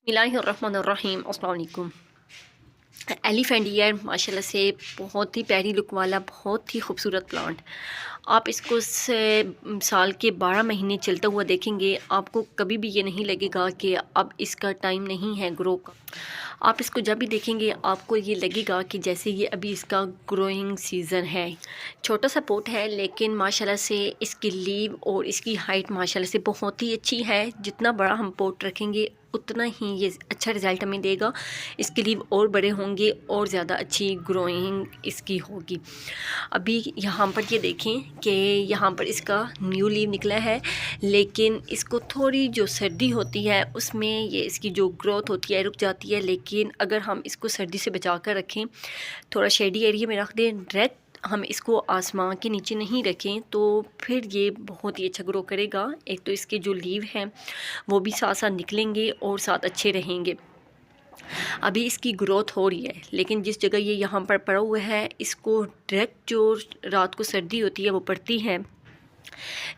बिस्मिल्लाहिर्रहमानिर्रहीम। अस्सलाम वालेकुम। एलिफेंट ईयर माशाल्लाह से बहुत ही प्यारी लुक वाला बहुत ही खूबसूरत प्लांट। आप इसको साल के 12 महीने चलता हुआ देखेंगे, आपको कभी भी ये नहीं लगेगा कि अब इसका टाइम नहीं है ग्रो का। आप इसको जब भी देखेंगे आपको ये लगेगा कि जैसे ये अभी इसका ग्रोइंग सीज़न है। छोटा सा पोट है लेकिन माशाल्लाह से इसकी लीव और इसकी हाइट माशाल्लाह से बहुत ही अच्छी है। जितना बड़ा हम पोट रखेंगे उतना ही ये अच्छा रिज़ल्ट हमें देगा। इसके लीव और बड़े होंगे और ज़्यादा अच्छी ग्रोइंग इसकी होगी। अभी यहाँ पर ये देखें कि यहाँ पर इसका न्यू लीव निकला है, लेकिन इसको थोड़ी जो सर्दी होती है उसमें ये इसकी जो ग्रोथ होती है रुक जाती है। लेकिन अगर हम इसको सर्दी से बचा कर रखें, थोड़ा शेडी एरिया में रख दें, डायरेक्ट हम इसको आसमान के नीचे नहीं रखें, तो फिर ये बहुत ही अच्छा ग्रो करेगा। एक तो इसके जो लीव हैं वो भी साथ साथ निकलेंगे और साथ अच्छे रहेंगे। अभी इसकी ग्रोथ हो रही है, लेकिन जिस जगह ये यहाँ पर पड़ा हुआ है इसको डायरेक्ट जो रात को सर्दी होती है वो पड़ती है,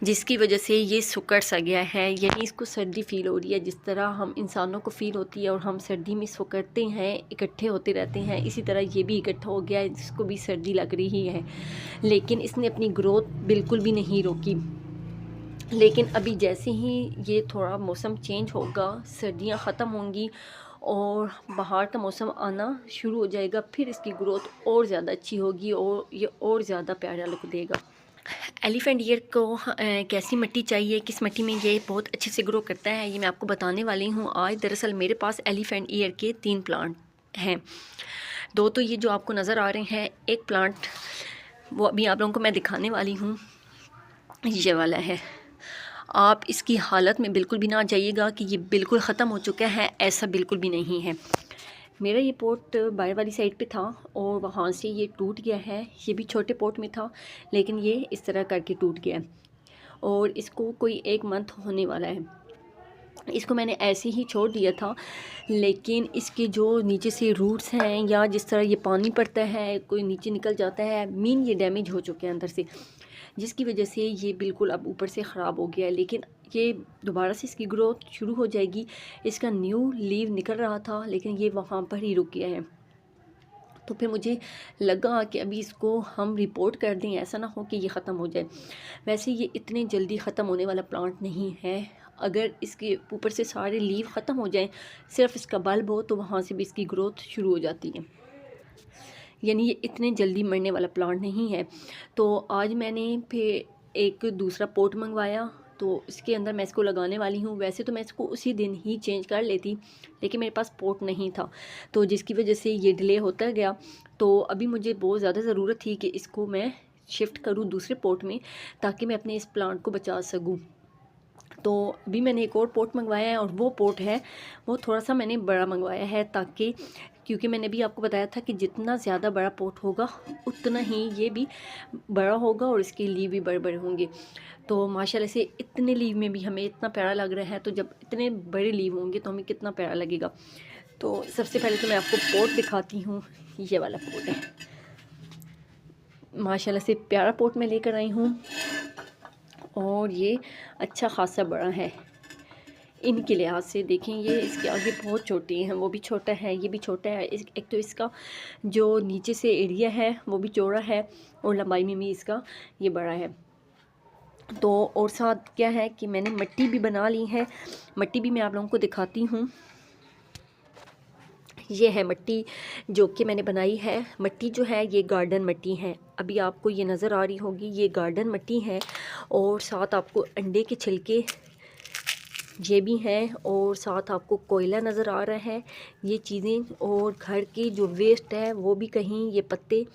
जिसकी वजह से ये सुकड़ सा गया है। यानी इसको सर्दी फ़ील हो रही है, जिस तरह हम इंसानों को फ़ील होती है और हम सर्दी में सुकड़ते हैं, इकट्ठे होते रहते हैं, इसी तरह ये भी इकट्ठा हो गया है, जिसको भी सर्दी लग रही है। लेकिन इसने अपनी ग्रोथ बिल्कुल भी नहीं रोकी। लेकिन अभी जैसे ही ये थोड़ा मौसम चेंज होगा, सर्दियाँ ख़त्म होंगी और बाहर का मौसम आना शुरू हो जाएगा, फिर इसकी ग्रोथ और ज़्यादा अच्छी होगी और ये और ज़्यादा प्यारा लुक देगा। एलिफेंट ईयर को कैसी मिट्टी चाहिए, किस मिट्टी में ये बहुत अच्छे से ग्रो करता है, ये मैं आपको बताने वाली हूँ आज। दरअसल मेरे पास एलिफेंट ईयर के 3 प्लांट हैं। 2 तो ये जो आपको नज़र आ रहे हैं, एक प्लांट वो अभी आप लोगों को मैं दिखाने वाली हूँ, ये वाला है। आप इसकी हालत में बिल्कुल भी ना जाइएगा कि ये बिल्कुल ख़त्म हो चुका है, ऐसा बिल्कुल भी नहीं है। मेरा ये पोट बाहर वाली साइड पे था और वहाँ से ये टूट गया है। ये भी छोटे पोट में था, लेकिन ये इस तरह करके टूट गया और इसको कोई 1 मंथ होने वाला है। इसको मैंने ऐसे ही छोड़ दिया था, लेकिन इसके जो नीचे से रूट्स हैं या जिस तरह ये पानी पड़ता है कोई नीचे निकल जाता है, मीन ये डैमेज हो चुके हैं अंदर से, जिसकी वजह से ये बिल्कुल अब ऊपर से ख़राब हो गया है। लेकिन ये दोबारा से इसकी ग्रोथ शुरू हो जाएगी। इसका न्यू लीव निकल रहा था, लेकिन ये वहाँ पर ही रुक गया है। तो फिर मुझे लगा कि अभी इसको हम रिपोर्ट कर दें, ऐसा ना हो कि ये ख़त्म हो जाए। वैसे ये इतने जल्दी ख़त्म होने वाला प्लांट नहीं है। अगर इसके ऊपर से सारे लीव ख़त्म हो जाएं, सिर्फ इसका बल्ब हो, तो वहाँ से भी इसकी ग्रोथ शुरू हो जाती है। यानी ये इतने जल्दी मरने वाला प्लांट नहीं है। तो आज मैंने फिर एक दूसरा पोट मंगवाया, तो इसके अंदर मैं इसको लगाने वाली हूँ। वैसे तो मैं इसको उसी दिन ही चेंज कर लेती, लेकिन मेरे पास पोट नहीं था, तो जिसकी वजह से ये डिले होता गया। तो अभी मुझे बहुत ज़्यादा ज़रूरत थी कि इसको मैं शिफ्ट करूँ दूसरे पोट में, ताकि मैं अपने इस प्लांट को बचा सकूँ। तो अभी मैंने एक और पोट मंगवाया है और वो पोट है वो थोड़ा सा मैंने बड़ा मंगवाया है, ताकि क्योंकि मैंने भी आपको बताया था कि जितना ज़्यादा बड़ा पोट होगा उतना ही ये भी बड़ा होगा और इसके लीव भी बड़े बड़े होंगे। तो माशाल्लाह से इतने लीव में भी हमें इतना प्यारा लग रहा है, तो जब इतने बड़े लीव होंगे तो हमें कितना प्यारा लगेगा। तो सबसे पहले तो मैं आपको पोट दिखाती हूँ। ये वाला पोट है, माशाल्लाह से प्यारा पोट मैं लेकर आई हूँ और ये अच्छा खासा बड़ा है। इनके लिहाज से देखें, ये इसके आगे बहुत छोटी हैं, वो भी छोटा है, ये भी छोटा है। एक तो इसका जो नीचे से एरिया है वो भी चौड़ा है और लंबाई में भी इसका ये बड़ा है। तो और साथ क्या है कि मैंने मिट्टी भी बना ली है। मिट्टी भी मैं आप लोगों को दिखाती हूँ। ये है मिट्टी जो कि मैंने बनाई है। मिट्टी जो है ये गार्डन मिट्टी है, अभी आपको ये नज़र आ रही होगी, ये गार्डन मिट्टी है। और साथ आपको अंडे के छिलके ये भी हैं और साथ आपको कोयला नज़र आ रहा है, ये चीज़ें, और घर की जो वेस्ट है वो भी कहीं, ये पत्ते,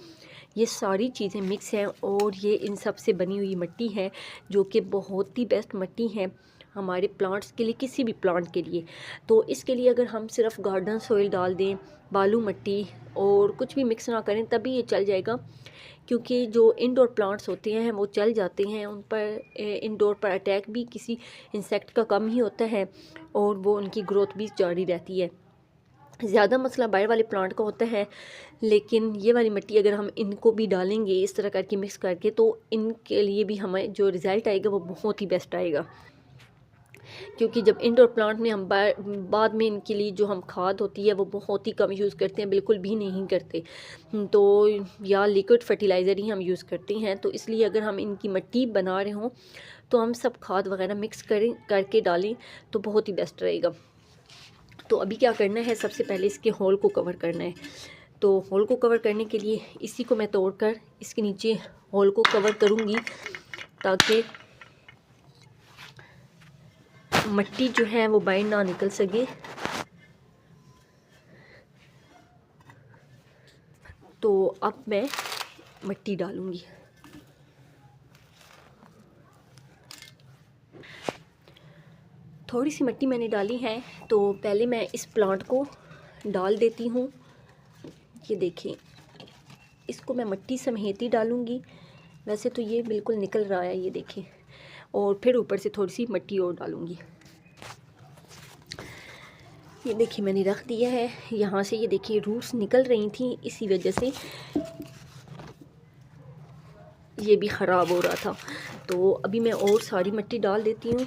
ये सारी चीज़ें मिक्स हैं और ये इन सब से बनी हुई मिट्टी है, जो कि बहुत ही बेस्ट मिट्टी है हमारे प्लांट्स के लिए, किसी भी प्लांट के लिए। तो इसके लिए अगर हम सिर्फ गार्डन सॉइल डाल दें, बालू मिट्टी और कुछ भी मिक्स ना करें, तभी ये चल जाएगा। क्योंकि जो इंडोर प्लांट्स होते हैं वो चल जाते हैं, उन पर इंडोर पर अटैक भी किसी इंसेक्ट का कम ही होता है और वो उनकी ग्रोथ भी जारी रहती है। ज़्यादा मसला बाहर वाले प्लांट का होता है, लेकिन ये वाली मिट्टी अगर हम इनको भी डालेंगे इस तरह करके मिक्स करके, तो इनके लिए भी हमें जो रिज़ल्ट आएगा वो बहुत ही बेस्ट आएगा। क्योंकि जब इंडोर प्लांट में हम बाद में इनके लिए जो हम खाद होती है वो बहुत ही कम यूज़ करते हैं, बिल्कुल भी नहीं करते, तो या लिक्विड फर्टिलाइज़र ही हम यूज़ करते हैं। तो इसलिए अगर हम इनकी मिट्टी बना रहे हों तो हम सब खाद वगैरह मिक्स करके डालें तो बहुत ही बेस्ट रहेगा। तो अभी क्या करना है, सबसे पहले इसके होल को कवर करना है। तो होल को कवर करने के लिए इसी को मैं तोड़कर इसके नीचे होल को कवर करूँगी ताकि मिट्टी जो है वो बाहर ना निकल सके। तो अब मैं मिट्टी डालूँगी। थोड़ी सी मिट्टी मैंने डाली है, तो पहले मैं इस प्लांट को डाल देती हूँ। ये देखिए, इसको मैं मिट्टी समेत ही डालूँगी, वैसे तो ये बिल्कुल निकल रहा है, ये देखिए, और फिर ऊपर से थोड़ी सी मिट्टी और डालूँगी। ये देखिए मैंने रख दिया है। यहाँ से ये देखिए रूट्स निकल रही थी, इसी वजह से ये भी ख़राब हो रहा था। तो अभी मैं और सारी मिट्टी डाल देती हूँ।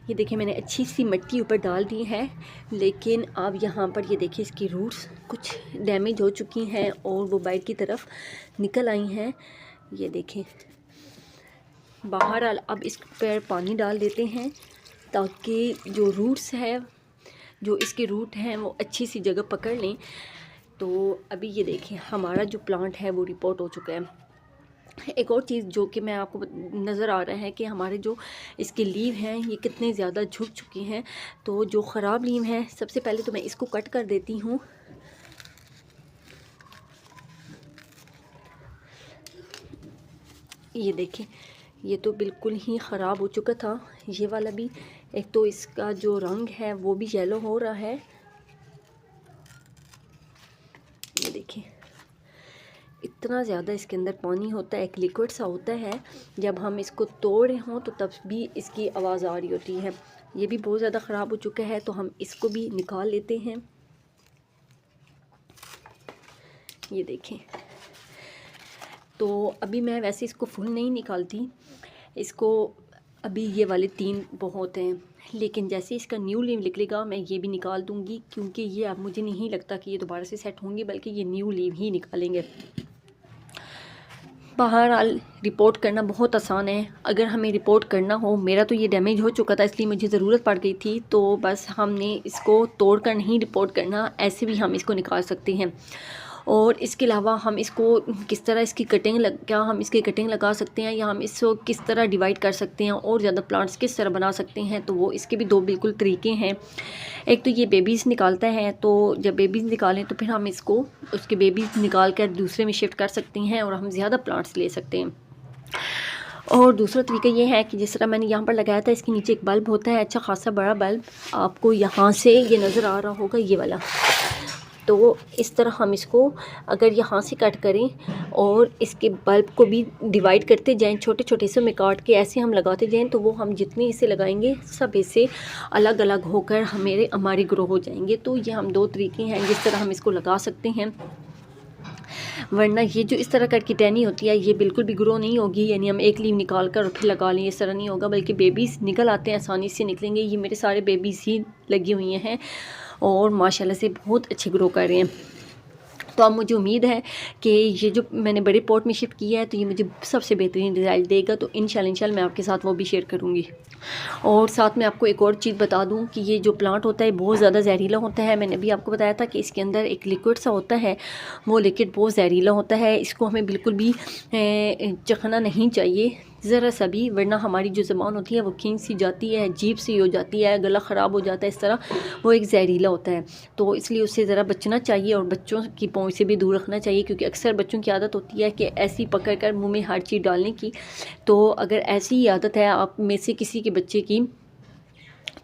ये देखिए मैंने अच्छी सी मिट्टी ऊपर डाल दी है, लेकिन अब यहाँ पर ये देखिए इसकी रूट्स कुछ डैमेज हो चुकी हैं और वो बाहर की तरफ निकल आई हैं। ये देखें, बाहर अब इस पर पानी डाल देते हैं ताकि जो रूट्स है, जो इसके रूट हैं वो अच्छी सी जगह पकड़ लें। तो अभी ये देखें हमारा जो प्लांट है वो रिपोर्ट हो चुका है। एक और चीज़ जो कि मैं आपको नज़र आ रहा है कि हमारे जो इसके लीव हैं ये कितने ज़्यादा झुक चुके हैं। तो जो ख़राब लीव हैं, सबसे पहले तो मैं इसको कट कर देती हूँ। ये देखें, ये तो बिल्कुल ही ख़राब हो चुका था। ये वाला भी, एक तो इसका जो रंग है वो भी येलो हो रहा है। ये देखें, इतना ज़्यादा इसके अंदर पानी होता है, एक लिक्विड सा होता है। जब हम इसको तोड़ रहे हों तो तब भी इसकी आवाज़ आ रही होती है। ये भी बहुत ज़्यादा ख़राब हो चुका है, तो हम इसको भी निकाल लेते हैं। ये देखें, तो अभी मैं वैसे इसको फुल नहीं निकालती, इसको अभी ये वाले 3 बहुत हैं, लेकिन जैसे इसका न्यू लीव निकलेगा मैं ये भी निकाल दूँगी, क्योंकि ये अब मुझे नहीं लगता कि ये दोबारा से सेट होंगे, बल्कि ये न्यू लीव ही निकालेंगे। बहरहाल रिपोर्ट करना बहुत आसान है। अगर हमें रिपोर्ट करना हो, मेरा तो ये डैमेज हो चुका था इसलिए मुझे ज़रूरत पड़ गई थी, तो बस हमने इसको तोड़ कर नहीं रिपोर्ट करना, ऐसे भी हम इसको निकाल सकते हैं। और इसके अलावा हम इसको किस तरह इसकी क्या हम इसकी कटिंग लगा सकते हैं, या हम इसको किस तरह डिवाइड कर सकते हैं और ज़्यादा प्लांट्स किस तरह बना सकते हैं, तो वो इसके भी 2 बिल्कुल तरीके हैं। एक तो ये बेबीज़ निकालता है, तो जब बेबीज़ निकालें तो फिर हम इसको उसके बेबीज़ निकाल कर दूसरे में शिफ्ट कर सकते हैं और हम ज़्यादा प्लांट्स ले सकते हैं। और दूसरा तरीका ये है कि जिस तरह मैंने यहाँ पर लगाया था, इसके नीचे एक बल्ब होता है, अच्छा खासा बड़ा बल्ब, आपको यहाँ से ये नज़र आ रहा होगा, ये वाला। तो इस तरह हम इसको अगर यहाँ से कट करें और इसके बल्ब को भी डिवाइड करते जाएं, छोटे छोटे हिस्सों में काट के ऐसे हम लगाते जाएं, तो वो हम जितने हिस्से लगाएंगे सब हिस्से अलग अलग होकर हमारे ग्रो हो जाएंगे। तो ये हम 2 तरीके हैं जिस तरह हम इसको लगा सकते हैं। वरना ये जो इस तरह करके टहनी होती है ये बिल्कुल भी ग्रो नहीं होगी, यानी हम एक लीव निकाल कर और फिर लगा लें, इस तरह नहीं होगा, बल्कि बेबीज़ निकल आते हैं, आसानी से निकलेंगे। ये मेरे सारे बेबीज़ ही लगी हुई हैं और माशाल्लाह से बहुत अच्छे ग्रो कर रहे हैं। तो अब मुझे उम्मीद है कि ये जो मैंने बड़े पॉट में शिफ्ट किया है तो ये मुझे सबसे बेहतरीन रिज़ल्ट देगा। तो इंशाल्लाह मैं आपके साथ वो भी शेयर करूँगी। और साथ में आपको एक और चीज़ बता दूं कि ये जो प्लांट होता है बहुत ज़्यादा जहरीला होता है। मैंने अभी आपको बताया था कि इसके अंदर एक लिक्विड सा होता है, वो लिक्विड बहुत जहरीला होता है। इसको हमें बिल्कुल भी चखना नहीं चाहिए ज़रा सा भी, वरना हमारी जो ज़ुबान होती है वो खींच सी जाती है, अजीब सी हो जाती है, गला ख़राब हो जाता है, इस तरह वो एक जहरीला होता है। तो इसलिए उससे ज़रा बचना चाहिए और बच्चों की पहुँच से भी दूर रखना चाहिए, क्योंकि अक्सर बच्चों की आदत होती है कि ऐसी पकड़ कर मुँह में हर चीज़ डालने की। तो अगर ऐसी ही आदत है आप में से किसी के बच्चे की,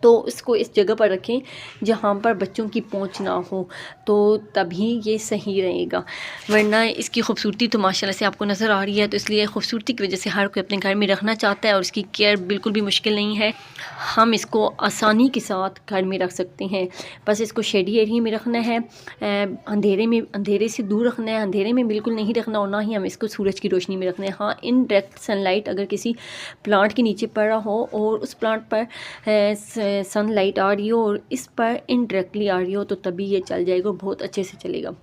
तो इसको इस जगह पर रखें जहाँ पर बच्चों की पहुँच ना हो, तो तभी ये सही रहेगा। वरना इसकी खूबसूरती तो माशाल्लाह से आपको नज़र आ रही है, तो इसलिए खूबसूरती की वजह से हर कोई अपने घर में रखना चाहता है और इसकी केयर बिल्कुल भी मुश्किल नहीं है। हम इसको आसानी के साथ घर में रख सकते हैं। बस इसको शेडी एरिया में रखना है, अंधेरे से दूर रखना है, अंधेरे में बिल्कुल नहीं रखना और ना ही हम इसको सूरज की रोशनी में रखना है। हाँ, इनडायरेक्ट सनलाइट अगर किसी प्लांट के नीचे पड़ा हो और उस प्लांट पर सनलाइट आ रही हो और इस पर इनडायरेक्टली आ रही हो, तो तभी ये चल जाएगा, बहुत अच्छे से चलेगा।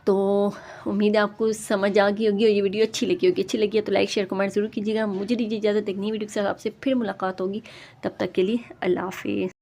तो उम्मीद है आपको समझ आ गई होगी और ये वीडियो अच्छी लगी होगी। अच्छी लगी है तो लाइक शेयर कमेंट ज़रूर कीजिएगा। मुझे दीजिए इजाज़त, एक नई वीडियो के साथ आपसे फिर मुलाकात होगी। तब तक के लिए अल्लाह हाफ़िज़।